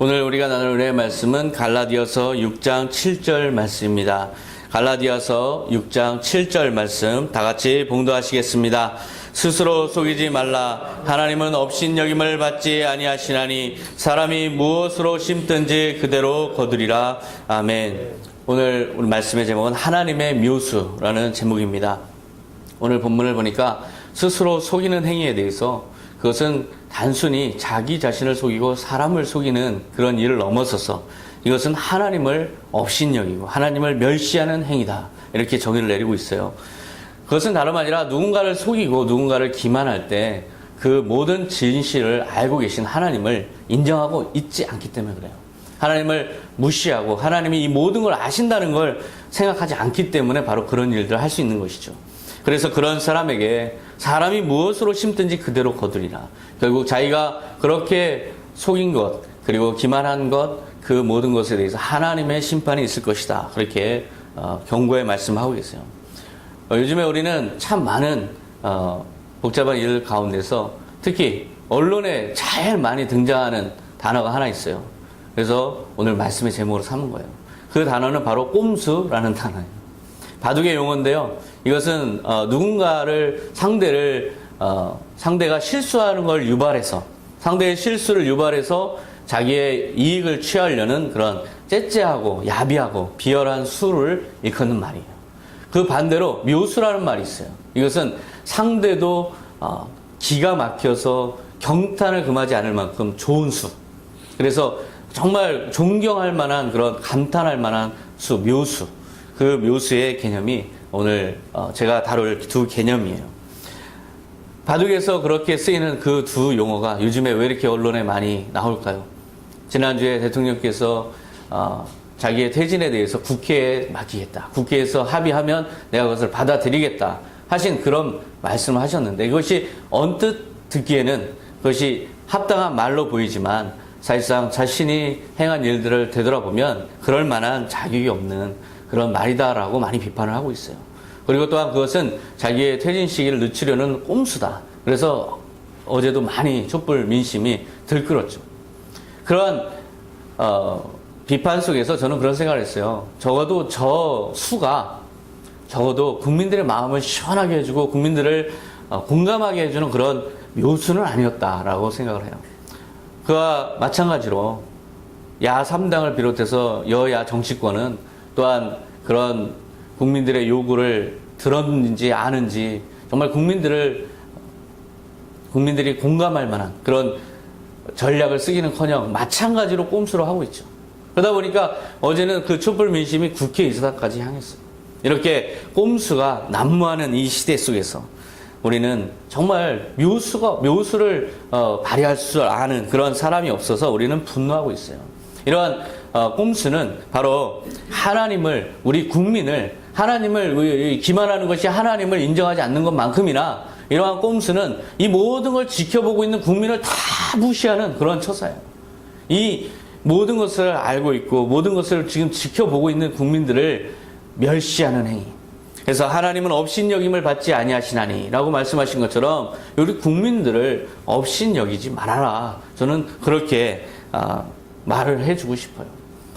오늘 우리가 나눌 은혜의 말씀은 갈라디아서 6장 7절 말씀입니다. 갈라디아서 6장 7절 말씀 다 같이 봉독하시겠습니다. 스스로 속이지 말라. 하나님은 업신여김을 받지 아니하시나니 사람이 무엇으로 심든지 그대로 거두리라. 아멘. 오늘 우리 말씀의 제목은 하나님의 묘수라는 제목입니다. 오늘 본문을 보니까 스스로 속이는 행위에 대해서 그것은 단순히 자기 자신을 속이고 사람을 속이는 그런 일을 넘어서서 이것은 하나님을 업신여기고 하나님을 멸시하는 행위다. 이렇게 정의를 내리고 있어요. 그것은 다름 아니라 누군가를 속이고 누군가를 기만할 때 그 모든 진실을 알고 계신 하나님을 인정하고 있지 않기 때문에 그래요. 하나님을 무시하고 하나님이 이 모든 걸 아신다는 걸 생각하지 않기 때문에 바로 그런 일들을 할 수 있는 것이죠. 그래서 그런 사람에게 사람이 무엇으로 심든지 그대로 거두리라. 결국 자기가 그렇게 속인 것 그리고 기만한 것 그 모든 것에 대해서 하나님의 심판이 있을 것이다. 그렇게 경고의 말씀하고 계세요. 요즘에 우리는 참 많은 복잡한 일 가운데서 특히 언론에 제일 많이 등장하는 단어가 하나 있어요. 그래서 오늘 말씀의 제목으로 삼은 거예요. 그 단어는 바로 꼼수라는 단어예요. 바둑의 용어인데요. 이것은 누군가를 상대가 실수하는 걸 유발해서 상대의 실수를 유발해서 자기의 이익을 취하려는 그런 째째하고 야비하고 비열한 수를 일컫는 말이에요. 그 반대로 묘수라는 말이 있어요. 이것은 상대도 기가 막혀서 경탄을 금하지 않을 만큼 좋은 수. 그래서 정말 존경할 만한 그런 감탄할 만한 수, 묘수. 그 묘수의 개념이 오늘 제가 다룰 두 개념이에요. 바둑에서 그렇게 쓰이는 그 두 용어가 요즘에 왜 이렇게 언론에 많이 나올까요? 지난주에 대통령께서 자기의 퇴진에 대해서 국회에 맡기겠다. 국회에서 합의하면 내가 그것을 받아들이겠다. 하신 그런 말씀을 하셨는데 이것이 언뜻 듣기에는 그것이 합당한 말로 보이지만 사실상 자신이 행한 일들을 되돌아보면 그럴 만한 자격이 없는 그런 말이다라고 많이 비판을 하고 있어요. 그리고 또한 그것은 자기의 퇴진 시기를 늦추려는 꼼수다. 그래서 어제도 많이 촛불 민심이 들끓었죠. 그런 비판 속에서 저는 그런 생각을 했어요. 적어도 저 수가 적어도 국민들의 마음을 시원하게 해주고 국민들을 공감하게 해주는 그런 묘수는 아니었다라고 생각을 해요. 그와 마찬가지로 야 3당을 비롯해서 여야 정치권은 또한 그런 국민들의 요구를 들었는지 아는지 정말 국민들이 공감할 만한 그런 전략을 쓰기는커녕 마찬가지로 꼼수로 하고 있죠. 그러다 보니까 어제는 그 촛불 민심이 국회 의사당까지 향했어요. 이렇게 꼼수가 난무하는 이 시대 속에서 우리는 정말 묘수를 발휘할 줄 아는 그런 사람이 없어서 우리는 분노하고 있어요. 이러한 꼼수는 바로 하나님을 우리 국민을 하나님을 기만하는 것이 하나님을 인정하지 않는 것만큼이나 이러한 꼼수는 이 모든 걸 지켜보고 있는 국민을 다 무시하는 그런 처사예요. 이 모든 것을 알고 있고 모든 것을 지금 지켜보고 있는 국민들을 멸시하는 행위. 그래서 하나님은 업신여김을 받지 아니하시나니 라고 말씀하신 것처럼 우리 국민들을 업신여기지 말아라. 저는 그렇게 말을 해주고 싶어요.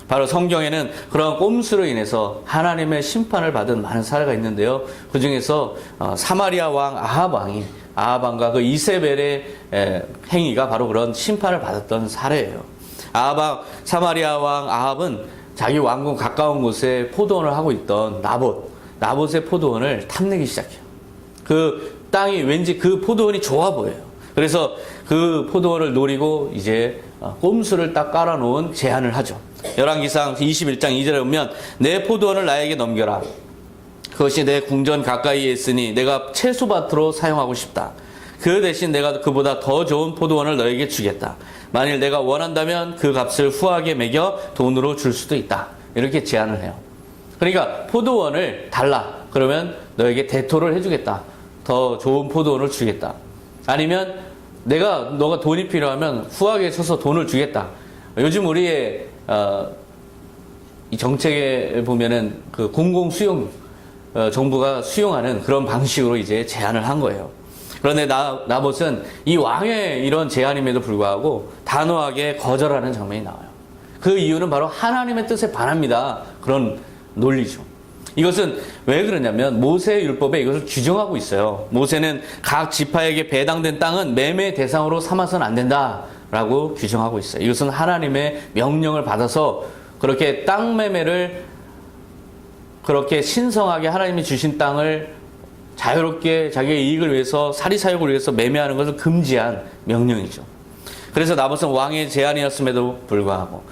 바로 성경에는 그런 꼼수로 인해서 하나님의 심판을 받은 많은 사례가 있는데요. 그 중에서 사마리아 왕 아합 왕과 그 이세벨의 행위가 바로 그런 심판을 받았던 사례예요. 사마리아 왕 아합은 자기 왕궁 가까운 곳에 포도원을 하고 있던 나봇의 포도원을 탐내기 시작해요. 그 땅이 왠지 그 포도원이 좋아 보여요. 그래서 그 포도원을 노리고 이제 꼼수를 딱 깔아놓은 제안을 하죠. 열왕기상 21장 2절에 보면 내 포도원을 나에게 넘겨라. 그것이 내 궁전 가까이에 있으니 내가 채소밭으로 사용하고 싶다. 그 대신 내가 그보다 더 좋은 포도원을 너에게 주겠다. 만일 내가 원한다면 그 값을 후하게 매겨 돈으로 줄 수도 있다. 이렇게 제안을 해요. 그러니까 포도원을 달라. 그러면 너에게 대토를 해주겠다. 더 좋은 포도원을 주겠다. 아니면 너가 돈이 필요하면 후하게 쳐서 돈을 주겠다. 요즘 우리의 이 정책에 보면은 그 공공수용 정부가 수용하는 그런 방식으로 이제 제안을 한 거예요. 그런데 나봇은 이 왕의 이런 제안임에도 불구하고 단호하게 거절하는 장면이 나와요. 그 이유는 바로 하나님의 뜻에 반합니다. 그런 논리죠. 이것은 왜 그러냐면 모세의 율법에 이것을 규정하고 있어요. 모세는 각 지파에게 배당된 땅은 매매 대상으로 삼아서는 안 된다라고 규정하고 있어요. 이것은 하나님의 명령을 받아서 그렇게 땅 매매를 그렇게 신성하게 하나님이 주신 땅을 자유롭게 자기의 이익을 위해서 사리사욕을 위해서 매매하는 것을 금지한 명령이죠. 그래서 나봇은 왕의 제안이었음에도 불구하고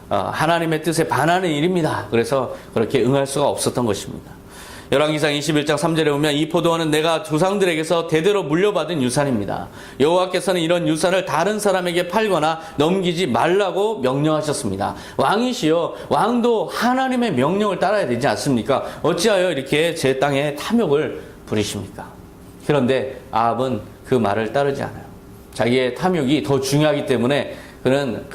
하나님의 뜻에 반하는 일입니다. 그래서 그렇게 응할 수가 없었던 것입니다. 열왕기상 21장 3절에 보면 이 포도원은 내가 조상들에게서 대대로 물려받은 유산입니다. 여호와께서는 이런 유산을 다른 사람에게 팔거나 넘기지 말라고 명령하셨습니다. 왕이시여, 왕도 하나님의 명령을 따라야 되지 않습니까? 어찌하여 이렇게 제 땅에 탐욕을 부리십니까? 그런데 아합은 그 말을 따르지 않아요. 자기의 탐욕이 더 중요하기 때문에 그는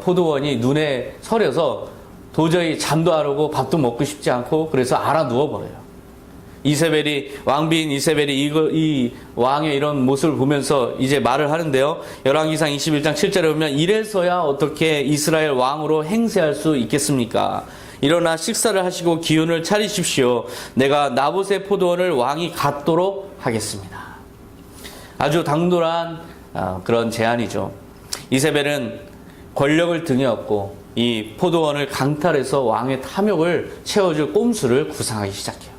포도원이 눈에 서려서 도저히 잠도 안 오고 밥도 먹고 싶지 않고 그래서 알아 누워버려요. 왕비인 이세벨이 이 왕의 이런 모습을 보면서 이제 말을 하는데요. 열왕기상 21장 7절에 보면 이래서야 어떻게 이스라엘 왕으로 행세할 수 있겠습니까? 일어나 식사를 하시고 기운을 차리십시오. 내가 나봇의 포도원을 왕이 갖도록 하겠습니다. 아주 당돌한 그런 제안이죠. 이세벨은 권력을 등에 업고 이 포도원을 강탈해서 왕의 탐욕을 채워줄 꼼수를 구상하기 시작해요.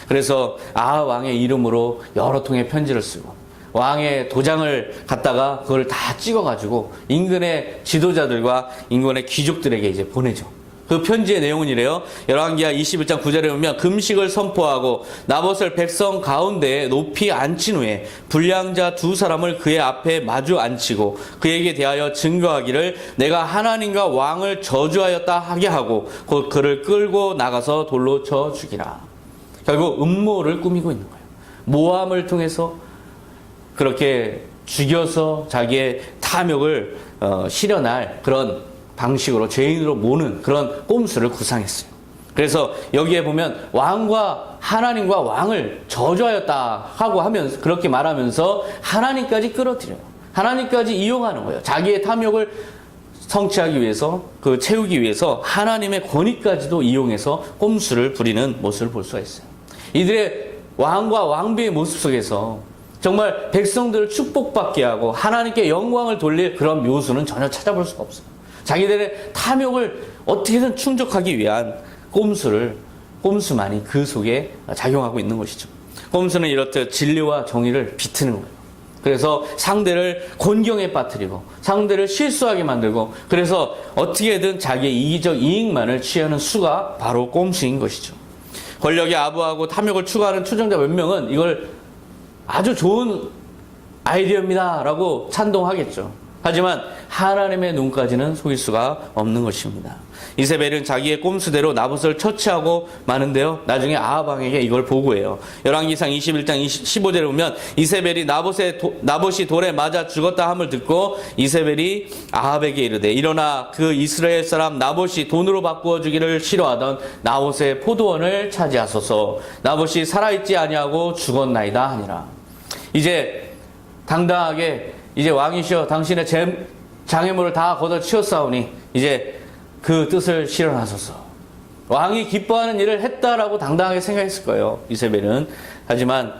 그래서 아합 왕의 이름으로 여러 통의 편지를 쓰고 왕의 도장을 갖다가 그걸 다 찍어가지고 인근의 지도자들과 인근의 귀족들에게 이제 보내죠. 그 편지의 내용은 이래요. 열왕기하 21장 9절에 보면 금식을 선포하고 나봇을 백성 가운데에 높이 앉힌 후에 불량자 두 사람을 그의 앞에 마주 앉히고 그에게 대하여 증거하기를 내가 하나님과 왕을 저주하였다 하게 하고 곧 그를 끌고 나가서 돌로 쳐 죽이라. 결국 음모를 꾸미고 있는 거예요. 모함을 통해서 그렇게 죽여서 자기의 탐욕을 실현할 그런 방식으로 죄인으로 모는 그런 꼼수를 구상했어요. 그래서 여기에 보면 하나님과 왕을 저주하였다 하고 하면서 그렇게 말하면서 하나님까지 끌어들여요. 하나님까지 이용하는 거예요. 자기의 탐욕을 성취하기 위해서 채우기 위해서 하나님의 권위까지도 이용해서 꼼수를 부리는 모습을 볼 수가 있어요. 이들의 왕과 왕비의 모습 속에서 정말 백성들을 축복받게 하고 하나님께 영광을 돌릴 그런 묘수는 전혀 찾아볼 수가 없어요. 자기들의 탐욕을 어떻게든 충족하기 위한 꼼수만이 그 속에 작용하고 있는 것이죠. 꼼수는 이렇듯 진리와 정의를 비트는 거예요. 그래서 상대를 곤경에 빠뜨리고 상대를 실수하게 만들고 그래서 어떻게든 자기의 이기적 이익만을 취하는 수가 바로 꼼수인 것이죠. 권력에 아부하고 탐욕을 추구하는 추종자 몇 명은 이걸 아주 좋은 아이디어입니다 라고 찬동하겠죠. 하지만 하나님의 눈까지는 속일 수가 없는 것입니다. 이세벨은 자기의 꼼수대로 나봇을 처치하고 마는데요. 나중에 아합 왕에게 이걸 보고해요. 열왕기상 21장 15절에 보면 이세벨이 나봇이 돌에 맞아 죽었다 함을 듣고 이세벨이 아합에게 이르되 일어나 그 이스라엘 사람 나봇이 돈으로 바꾸어 주기를 싫어하던 나봇의 포도원을 차지하소서. 나봇이 살아있지 아니하고 죽었나이다 하니라. 이제 당당하게 이제 왕이시여 당신의 장애물을 다 걷어치웠사오니 이제 그 뜻을 실현하소서. 왕이 기뻐하는 일을 했다라고 당당하게 생각했을 거예요. 이세벨은. 하지만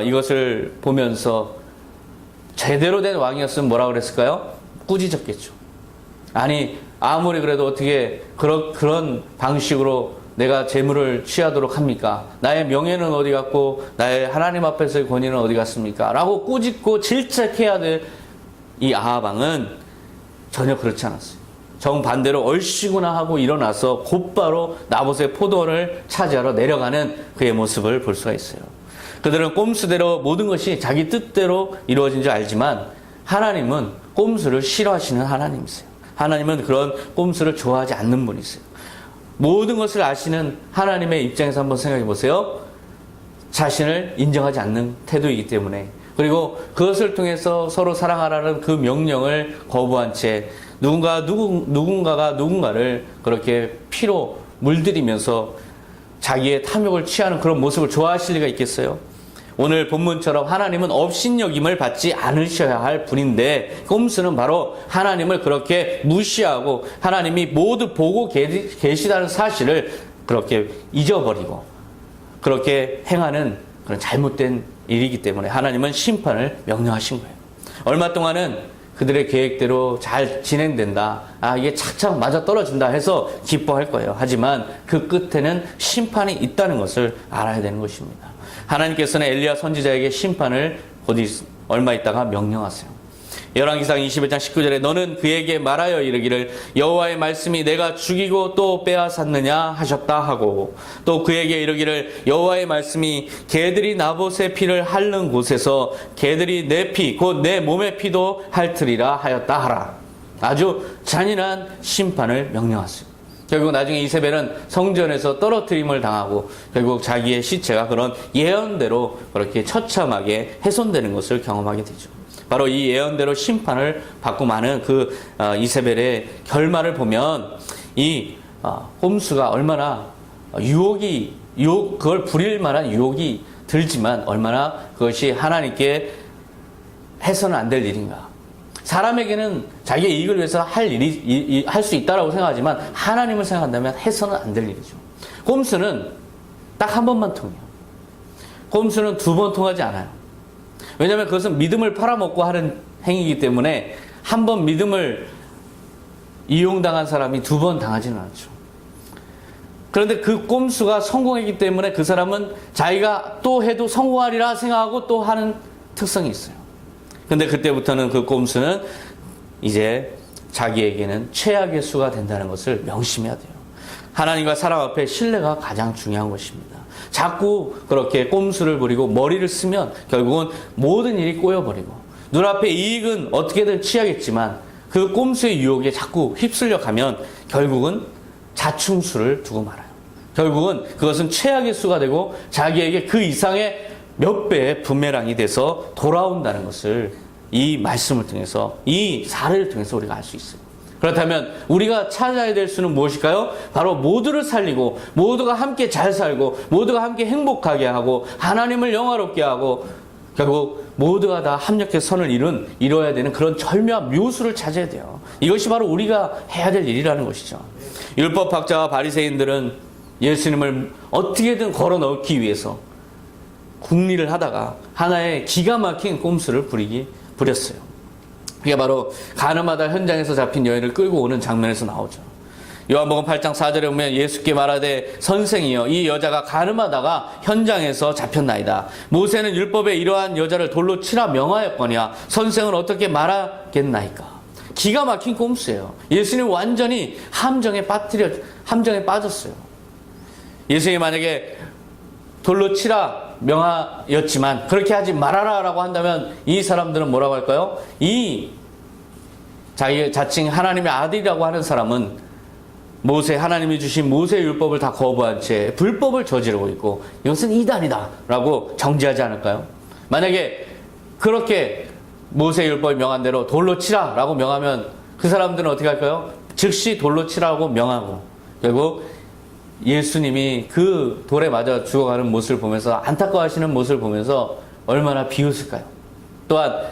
이것을 보면서 제대로 된 왕이었으면 뭐라고 그랬을까요? 꾸짖었겠죠. 아니 아무리 그래도 어떻게 그런 방식으로 내가 재물을 취하도록 합니까? 나의 명예는 어디 갔고 나의 하나님 앞에서의 권위는 어디 갔습니까? 라고 꾸짖고 질책해야 될 이 아합 왕은 전혀 그렇지 않았어요. 정반대로 얼씨구나 하고 일어나서 곧바로 나봇의 포도원을 차지하러 내려가는 그의 모습을 볼 수가 있어요. 그들은 꼼수대로 모든 것이 자기 뜻대로 이루어진 줄 알지만 하나님은 꼼수를 싫어하시는 하나님이세요. 하나님은 그런 꼼수를 좋아하지 않는 분이세요. 모든 것을 아시는 하나님의 입장에서 한번 생각해 보세요. 자신을 인정하지 않는 태도이기 때문에 그리고 그것을 통해서 서로 사랑하라는 그 명령을 거부한 채 누군가가 누군가를 그렇게 피로 물들이면서 자기의 탐욕을 취하는 그런 모습을 좋아하실 리가 있겠어요? 오늘 본문처럼 하나님은 업신여김을 받지 않으셔야 할 분인데 꼼수는 바로 하나님을 그렇게 무시하고 하나님이 모두 보고 계시다는 사실을 그렇게 잊어버리고 그렇게 행하는 그런 잘못된 일이기 때문에 하나님은 심판을 명령하신 거예요. 얼마 동안은 그들의 계획대로 잘 진행된다. 이게 착착 맞아 떨어진다 해서 기뻐할 거예요. 하지만 그 끝에는 심판이 있다는 것을 알아야 되는 것입니다. 하나님께서는 엘리야 선지자에게 심판을 곧 얼마 있다가 명령하세요. 열왕기상 21장 19절에 너는 그에게 말하여 이르기를 여호와의 말씀이 내가 죽이고 또 빼앗았느냐 하셨다 하고 또 그에게 이르기를 여호와의 말씀이 개들이 나봇의 피를 핥는 곳에서 개들이 내 피 곧 내 몸의 피도 핥으리라 하였다 하라. 아주 잔인한 심판을 명령하세요. 결국 나중에 이세벨은 성전에서 떨어뜨림을 당하고 결국 자기의 시체가 그런 예언대로 그렇게 처참하게 훼손되는 것을 경험하게 되죠. 바로 이 예언대로 심판을 받고 마는 그 이세벨의 결말을 보면 이 홈수가 얼마나 그걸 부릴 만한 유혹이 들지만 얼마나 그것이 하나님께 해서는 안 될 일인가. 사람에게는 자기의 이익을 위해서 할 수 있다라고 생각하지만 하나님을 생각한다면 해서는 안 될 일이죠. 홈수는 딱 한 번만 통해요. 홈수는 두 번 통하지 않아요. 왜냐하면 그것은 믿음을 팔아먹고 하는 행위이기 때문에 한 번 믿음을 이용당한 사람이 두 번 당하지는 않죠. 그런데 그 꼼수가 성공했기 때문에 그 사람은 자기가 또 해도 성공하리라 생각하고 또 하는 특성이 있어요. 그런데 그때부터는 그 꼼수는 이제 자기에게는 최악의 수가 된다는 것을 명심해야 돼요. 하나님과 사람 앞에 신뢰가 가장 중요한 것입니다. 자꾸 그렇게 꼼수를 부리고 머리를 쓰면 결국은 모든 일이 꼬여버리고 눈앞에 이익은 어떻게든 취하겠지만 그 꼼수의 유혹에 자꾸 휩쓸려 가면 결국은 자충수를 두고 말아요. 결국은 그것은 최악의 수가 되고 자기에게 그 이상의 몇 배의 부메랑이 돼서 돌아온다는 것을 이 말씀을 통해서 이 사례를 통해서 우리가 알 수 있어요. 그렇다면 우리가 찾아야 될 수는 무엇일까요? 바로 모두를 살리고 모두가 함께 잘 살고 모두가 함께 행복하게 하고 하나님을 영화롭게 하고 결국 모두가 다 합력해서 선을 이루어야 되는 그런 절묘한 묘수를 찾아야 돼요. 이것이 바로 우리가 해야 될 일이라는 것이죠. 율법학자와 바리새인들은 예수님을 어떻게든 걸어 넣기 위해서 궁리를 하다가 하나의 기가 막힌 꼼수를 부렸어요. 그게 바로 가늠하다 현장에서 잡힌 여인을 끌고 오는 장면에서 나오죠. 요한복음 8장 4절에 보면 예수께 말하되 선생이여 이 여자가 가늠하다가 현장에서 잡혔나이다. 모세는 율법에 이러한 여자를 돌로 치라 명하였거니와 선생은 어떻게 말하겠나이까. 기가 막힌 꼼수예요. 예수님 완전히 함정에 빠졌어요. 예수님이 만약에 돌로 치라 명하였지만 그렇게 하지 말아라 라고 한다면 이 사람들은 뭐라고 할까요? 이 자기 자칭 하나님의 아들이라고 하는 사람은 하나님이 주신 모세의 율법을 다 거부한 채 불법을 저지르고 있고 이것은 이단이다 라고 정죄하지 않을까요? 만약에 그렇게 모세의 율법이 명한 대로 돌로 치라 라고 명하면 그 사람들은 어떻게 할까요? 즉시 돌로 치라고 명하고 결국 예수님이 그 돌에 맞아 죽어가는 모습을 보면서 안타까워하시는 모습을 보면서 얼마나 비웃을까요? 또한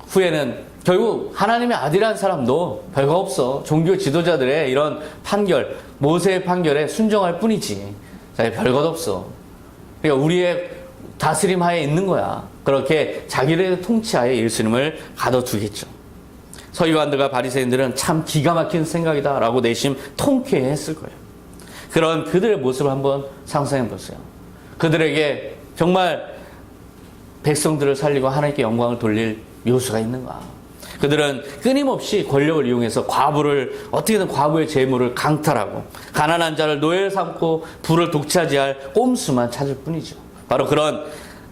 후에는 결국 하나님의 아들이라는 사람도 별거 없어. 종교 지도자들의 이런 판결, 모세의 판결에 순종할 뿐이지. 별것 없어. 그러니까 우리의 다스림 하에 있는 거야. 그렇게 자기들의 통치하에 예수님을 가둬두겠죠. 서기관들과 바리새인들은 참 기가 막힌 생각이다 라고 내심 통쾌했을 거예요. 그런 그들의 모습을 한번 상상해 보세요. 그들에게 정말 백성들을 살리고 하나님께 영광을 돌릴 묘수가 있는가? 그들은 끊임없이 권력을 이용해서 어떻게든 과부의 재물을 강탈하고 가난한 자를 노예 삼고 부를 독차지할 꼼수만 찾을 뿐이죠. 바로 그런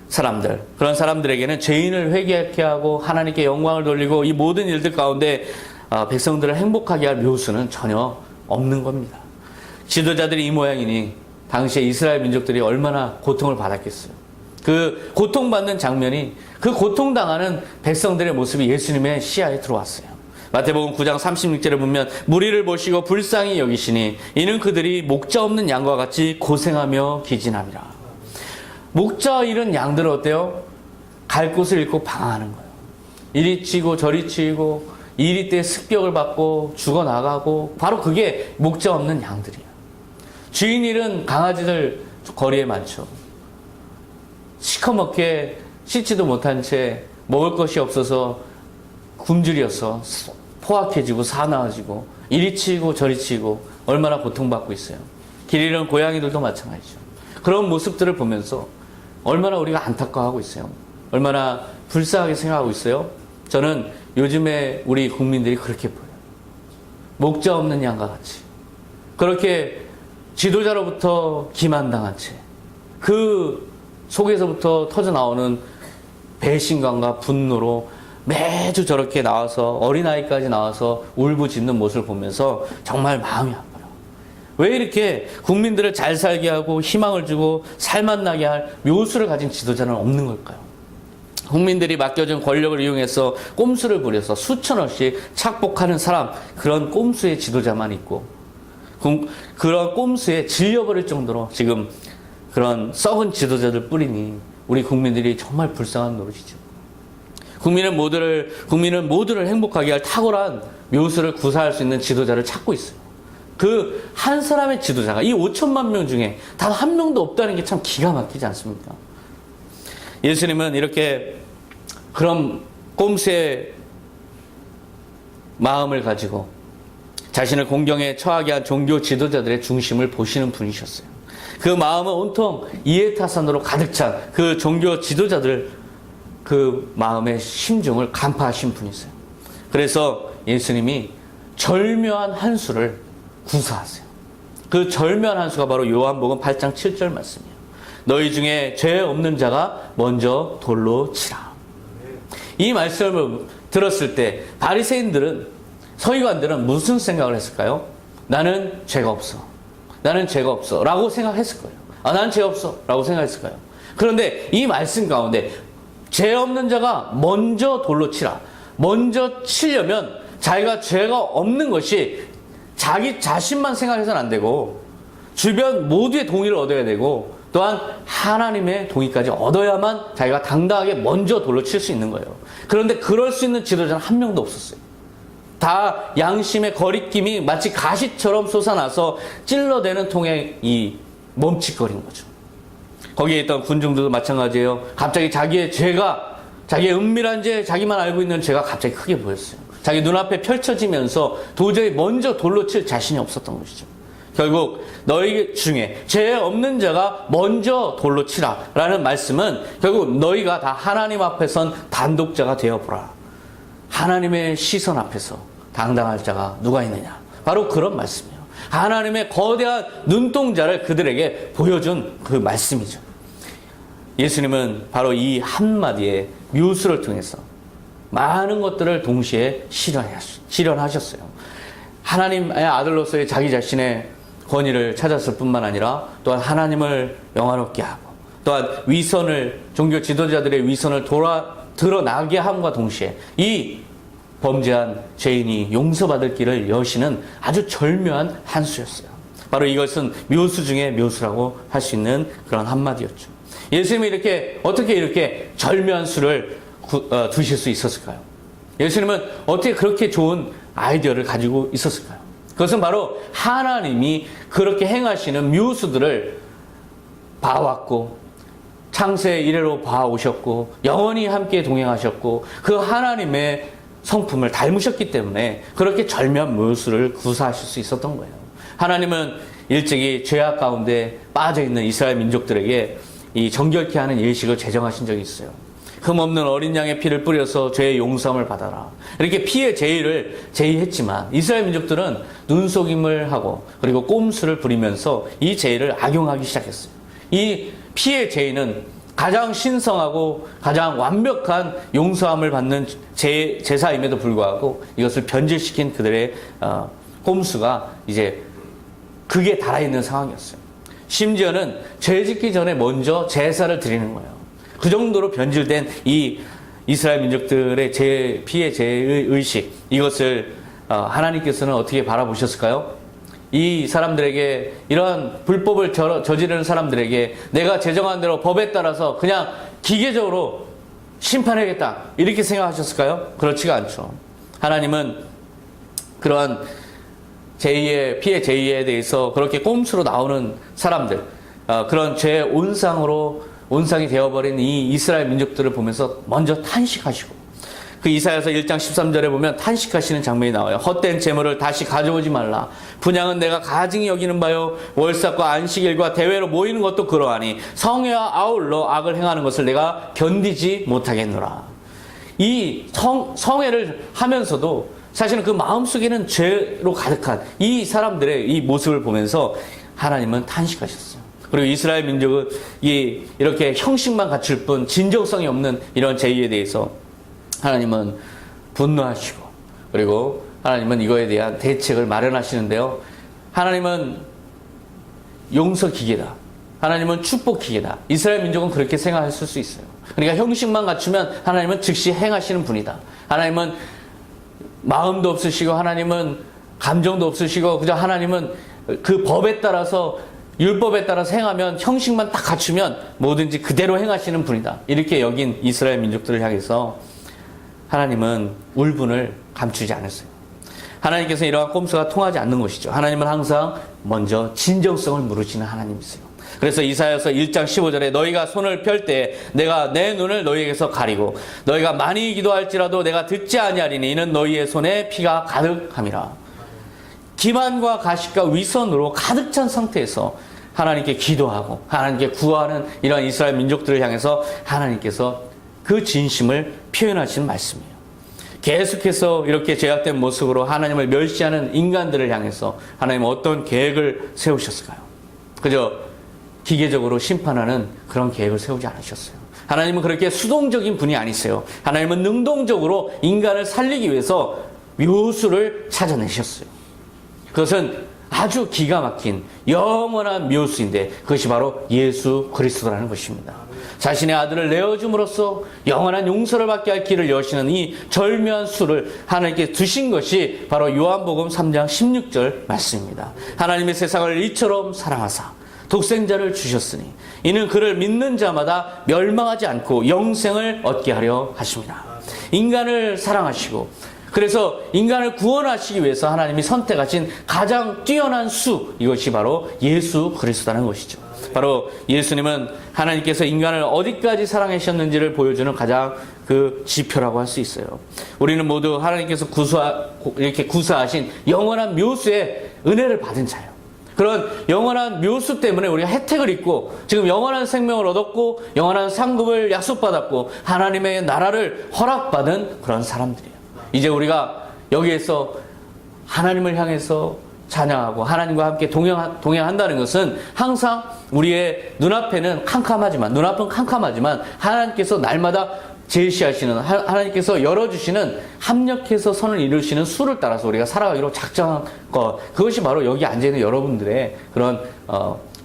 사람들에게는 죄인을 회개하게 하고 하나님께 영광을 돌리고 이 모든 일들 가운데 백성들을 행복하게 할 묘수는 전혀 없는 겁니다. 지도자들이 이 모양이니 당시에 이스라엘 민족들이 얼마나 고통을 받았겠어요. 그 고통받는 장면이 그 고통당하는 백성들의 모습이 예수님의 시야에 들어왔어요. 마태복음 9장 36절에 보면 무리를 보시고 불쌍히 여기시니 이는 그들이 목자 없는 양과 같이 고생하며 기진함이라. 목자 잃은 양들은 어때요? 갈 곳을 잃고 방황하는 거예요. 이리 치고 저리 치고 이리 때 습격을 받고 죽어나가고, 바로 그게 목자 없는 양들이에요. 주인 잃은 강아지들 거리에 많죠. 시커멓게 씻지도 못한 채 먹을 것이 없어서 굶주려서 포악해지고 사나워지고 이리 치고 저리 치고 얼마나 고통받고 있어요. 길 잃은 고양이들도 마찬가지죠. 그런 모습들을 보면서 얼마나 우리가 안타까워하고 있어요. 얼마나 불쌍하게 생각하고 있어요. 저는 요즘에 우리 국민들이 그렇게 보여요. 목자 없는 양과 같이 그렇게 지도자로부터 기만당한 채 그 속에서부터 터져나오는 배신감과 분노로 매주 저렇게 나와서, 어린아이까지 나와서 울부짖는 모습을 보면서 정말 마음이 아파요. 왜 이렇게 국민들을 잘 살게 하고 희망을 주고 살맛나게 할 묘수를 가진 지도자는 없는 걸까요? 국민들이 맡겨준 권력을 이용해서 꼼수를 부려서 수천억씩 착복하는 사람, 그런 꼼수의 지도자만 있고, 그런 꼼수에 질려버릴 정도로 지금 그런 썩은 지도자들 뿌리니 우리 국민들이 정말 불쌍한 노릇이죠. 국민은 모두를 행복하게 할 탁월한 묘수를 구사할 수 있는 지도자를 찾고 있어요. 그 한 사람의 지도자가 이 5천만 명 중에 단 한 명도 없다는 게 참 기가 막히지 않습니까? 예수님은 이렇게 그런 꼼수의 마음을 가지고 자신을 공경에 처하게 한 종교 지도자들의 중심을 보시는 분이셨어요. 그 마음은 온통 이해타산으로 가득 찬 그 종교 지도자들, 그 마음의 심중을 간파하신 분이세요. 그래서 예수님이 절묘한 한 수를 구사하세요. 그 절묘한 한 수가 바로 요한복음 8장 7절 말씀이에요. 너희 중에 죄 없는 자가 먼저 돌로 치라. 이 말씀을 들었을 때 바리새인들은, 서기관들은 무슨 생각을 했을까요? 나는 죄가 없어. 나는 죄가 없어. 라고 생각했을 거예요. 나는 죄 없어. 라고 생각했을 거예요. 그런데 이 말씀 가운데 죄 없는 자가 먼저 돌로 치라. 먼저 치려면 자기가 죄가 없는 것이 자기 자신만 생각해서는 안 되고, 주변 모두의 동의를 얻어야 되고, 또한 하나님의 동의까지 얻어야만 자기가 당당하게 먼저 돌로 칠 수 있는 거예요. 그런데 그럴 수 있는 지도자는 한 명도 없었어요. 다 양심의 거리낌이 마치 가시처럼 솟아나서 찔러대는 통에 이 멈칫거린 거죠. 거기에 있던 군중들도 마찬가지예요. 갑자기 자기의 죄가, 자기의 은밀한 죄, 자기만 알고 있는 죄가 갑자기 크게 보였어요. 자기 눈앞에 펼쳐지면서 도저히 먼저 돌로 칠 자신이 없었던 것이죠. 결국 너희 중에 죄 없는 자가 먼저 돌로 치라 라는 말씀은 결국 너희가 다 하나님 앞에선 단독자가 되어보라. 하나님의 시선 앞에서 당당할 자가 누가 있느냐. 바로 그런 말씀이에요. 하나님의 거대한 눈동자를 그들에게 보여준 그 말씀이죠. 예수님은 바로 이 한마디의 묘수를 통해서 많은 것들을 동시에 실현하셨어요. 하나님의 아들로서의 자기 자신의 권위를 찾았을 뿐만 아니라 또한 하나님을 영화롭게 하고, 또한 종교 지도자들의 위선을 드러나게 함과 동시에 이 범죄한 죄인이 용서받을 길을 여시는 아주 절묘한 한 수였어요. 바로 이것은 묘수 중의 묘수라고 할 수 있는 그런 한마디였죠. 예수님이 어떻게 이렇게 절묘한 수를 두실 수 있었을까요? 예수님은 어떻게 그렇게 좋은 아이디어를 가지고 있었을까요? 그것은 바로 하나님이 그렇게 행하시는 묘수들을 봐왔고, 창세 이래로 봐오셨고, 영원히 함께 동행하셨고, 그 하나님의 성품을 닮으셨기 때문에 그렇게 절묘한 묘수를 구사하실 수 있었던 거예요. 하나님은 일찍이 죄악 가운데 빠져있는 이스라엘 민족들에게 이 정결케 하는 예식을 제정하신 적이 있어요. 흠없는 어린 양의 피를 뿌려서 죄의 용서함을 받아라. 이렇게 피의 제의를 제의했지만 이스라엘 민족들은 눈속임을 하고 그리고 꼼수를 부리면서 이 제의를 악용하기 시작했어요. 이 피의 제의는 가장 신성하고 가장 완벽한 용서함을 받는 제사임에도 불구하고 이것을 변질시킨 그들의 꼼수가 이제 극에 달아있는 상황이었어요. 심지어는 죄 짓기 전에 먼저 제사를 드리는 거예요. 그 정도로 변질된 이 이스라엘 민족들의 피의 제의 의식, 이것을 하나님께서는 어떻게 바라보셨을까요? 이 사람들에게, 이러한 불법을 저지르는 사람들에게 내가 제정한 대로 법에 따라서 그냥 기계적으로 심판해야겠다 이렇게 생각하셨을까요? 그렇지가 않죠. 하나님은 그러한 피해 제의에 대해서 그렇게 꼼수로 나오는 사람들, 그런 죄의 온상이 되어버린 이 이스라엘 민족들을 보면서 먼저 탄식하시고, 그 이사야서 1장 13절에 보면 탄식하시는 장면이 나와요. 헛된 재물을 다시 가져오지 말라. 분향은 내가 가증히 여기는 바요. 월삭과 안식일과 대회로 모이는 것도 그러하니 성회와 아울러 악을 행하는 것을 내가 견디지 못하겠노라. 이 성회를 하면서도 사실은 그 마음속에는 죄로 가득한 이 사람들의 이 모습을 보면서 하나님은 탄식하셨어요. 그리고 이스라엘 민족은 이렇게 형식만 갖출 뿐 진정성이 없는 이런 제의에 대해서 하나님은 분노하시고, 그리고 하나님은 이거에 대한 대책을 마련하시는데요. 하나님은 용서 기계다. 하나님은 축복 기계다. 이스라엘 민족은 그렇게 생각했을 수 있어요. 그러니까 형식만 갖추면 하나님은 즉시 행하시는 분이다. 하나님은 마음도 없으시고, 하나님은 감정도 없으시고, 그저 하나님은 그 법에 따라서, 율법에 따라서 행하면, 형식만 딱 갖추면 뭐든지 그대로 행하시는 분이다. 이렇게 여긴 이스라엘 민족들을 향해서 하나님은 울분을 감추지 않았어요. 하나님께서 이러한 꼼수가 통하지 않는 것이죠. 하나님은 항상 먼저 진정성을 물으시는 하나님이세요. 그래서 이사야서 1장 15절에 너희가 손을 펼 때 내가 내 눈을 너희에게서 가리고 너희가 많이 기도할지라도 내가 듣지 아니하리니 이는 너희의 손에 피가 가득함이라. 기만과 가식과 위선으로 가득 찬 상태에서 하나님께 기도하고 하나님께 구하는 이러한 이스라엘 민족들을 향해서 하나님께서 그 진심을 표현하시는 말씀이에요. 계속해서 이렇게 죄악된 모습으로 하나님을 멸시하는 인간들을 향해서 하나님은 어떤 계획을 세우셨을까요? 그저 기계적으로 심판하는 그런 계획을 세우지 않으셨어요. 하나님은 그렇게 수동적인 분이 아니세요. 하나님은 능동적으로 인간을 살리기 위해서 묘수를 찾아내셨어요. 그것은 아주 기가 막힌 영원한 묘수인데 그것이 바로 예수 그리스도라는 것입니다. 자신의 아들을 내어줌으로써 영원한 용서를 받게 할 길을 여시는 이 절묘한 수를 하나님께 두신 것이 바로 요한복음 3장 16절 말씀입니다. 하나님의 세상을 이처럼 사랑하사 독생자를 주셨으니 이는 그를 믿는 자마다 멸망하지 않고 영생을 얻게 하려 하십니다. 인간을 사랑하시고 그래서 인간을 구원하시기 위해서 하나님이 선택하신 가장 뛰어난 수, 이것이 바로 예수 그리스도라는 것이죠. 바로 예수님은 하나님께서 인간을 어디까지 사랑하셨는지를 보여주는 가장 그 지표라고 할 수 있어요. 우리는 모두 하나님께서 이렇게 구사하신 영원한 묘수의 은혜를 받은 자예요. 그런 영원한 묘수 때문에 우리가 혜택을 입고 지금 영원한 생명을 얻었고 영원한 상급을 약속받았고 하나님의 나라를 허락받은 그런 사람들이에요. 이제 우리가 여기에서 하나님을 향해서 찬양하고 하나님과 함께 동행한다는 것은 항상 우리의 눈앞은 캄캄하지만 하나님께서 날마다 제시하시는, 하나님께서 열어주시는, 합력해서 선을 이루시는 수를 따라서 우리가 살아가기로 작정한 것, 그것이 바로 여기 앉아있는 여러분들의 그런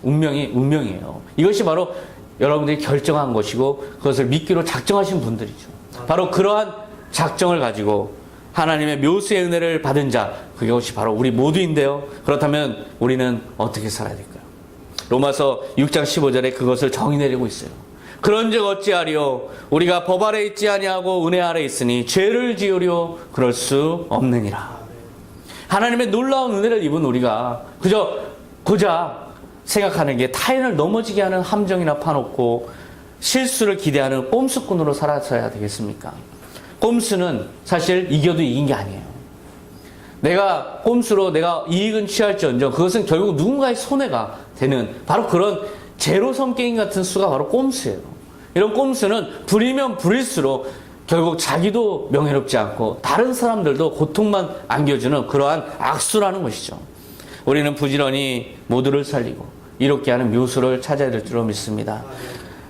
운명이에요. 이것이 바로 여러분들이 결정한 것이고 그것을 믿기로 작정하신 분들이죠. 바로 그러한 작정을 가지고 하나님의 묘수의 은혜를 받은 자, 그것이 바로 우리 모두인데요. 그렇다면 우리는 어떻게 살아야 될까요? 로마서 6장 15절에 그것을 정의 내리고 있어요. 그런즉 어찌하리요? 우리가 법 아래 있지 아니하고 은혜 아래 있으니 죄를 지으려 그럴 수 없느니라. 하나님의 놀라운 은혜를 입은 우리가 그저 고작 생각하는 게 타인을 넘어지게 하는 함정이나 파놓고 실수를 기대하는 꼼수꾼으로 살아서야 되겠습니까? 꼼수는 사실 이겨도 이긴 게 아니에요. 내가 꼼수로 내가 이익은 취할지언정 그것은 결국 누군가의 손해가 되는 바로 그런 제로섬 게임 같은 수가 바로 꼼수예요. 이런 꼼수는 부리면 부릴수록 결국 자기도 명예롭지 않고 다른 사람들도 고통만 안겨주는 그러한 악수라는 것이죠. 우리는 부지런히 모두를 살리고 이롭게 하는 묘수를 찾아야 될 줄로 믿습니다.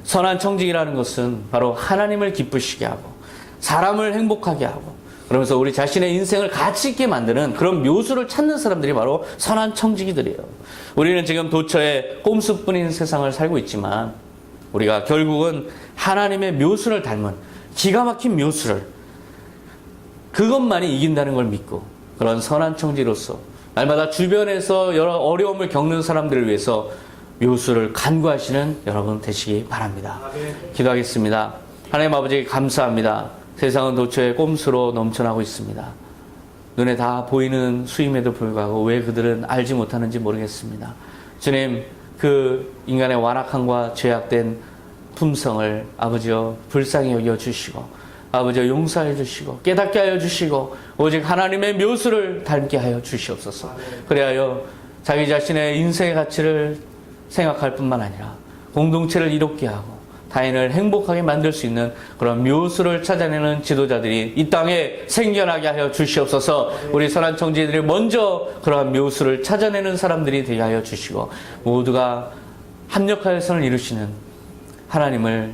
선한 청직이라는 것은 바로 하나님을 기쁘시게 하고 사람을 행복하게 하고 그러면서 우리 자신의 인생을 가치 있게 만드는 그런 묘수를 찾는 사람들이 바로 선한 청지기들이에요. 우리는 지금 도처에 꼼수뿐인 세상을 살고 있지만 우리가 결국은 하나님의 묘수를 닮은 기가 막힌 묘수를 그것만이 이긴다는 걸 믿고 그런 선한 청지로서 날마다 주변에서 여러 어려움을 겪는 사람들을 위해서 묘수를 간구하시는 여러분 되시기 바랍니다. 기도하겠습니다. 하나님 아버지 감사합니다. 세상은 도처에 꼼수로 넘쳐나고 있습니다. 눈에 다 보이는 수임에도 불구하고 왜 그들은 알지 못하는지 모르겠습니다. 주님, 그 인간의 완악함과 죄악된 품성을 아버지여 불쌍히 여겨주시고 아버지여 용서해 주시고 깨닫게 하여 주시고 오직 하나님의 묘수를 닮게 하여 주시옵소서. 그래하여 자기 자신의 인생의 가치를 생각할 뿐만 아니라 공동체를 이롭게 하고 타인을 행복하게 만들 수 있는 그런 묘수를 찾아내는 지도자들이 이 땅에 생겨나게 하여 주시옵소서. 우리 선한 청지들이 먼저 그러한 묘수를 찾아내는 사람들이 되게 하여 주시고 모두가 합력하여 선을 이루시는 하나님을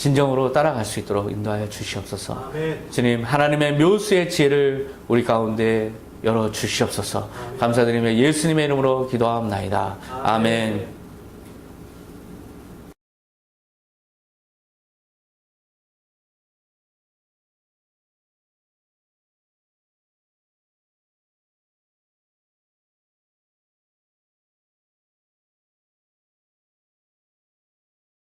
진정으로 따라갈 수 있도록 인도하여 주시옵소서. 아멘. 주님, 하나님의 묘수의 지혜를 우리 가운데 열어 주시옵소서. 감사드리며 예수님의 이름으로 기도하옵나이다. 아멘.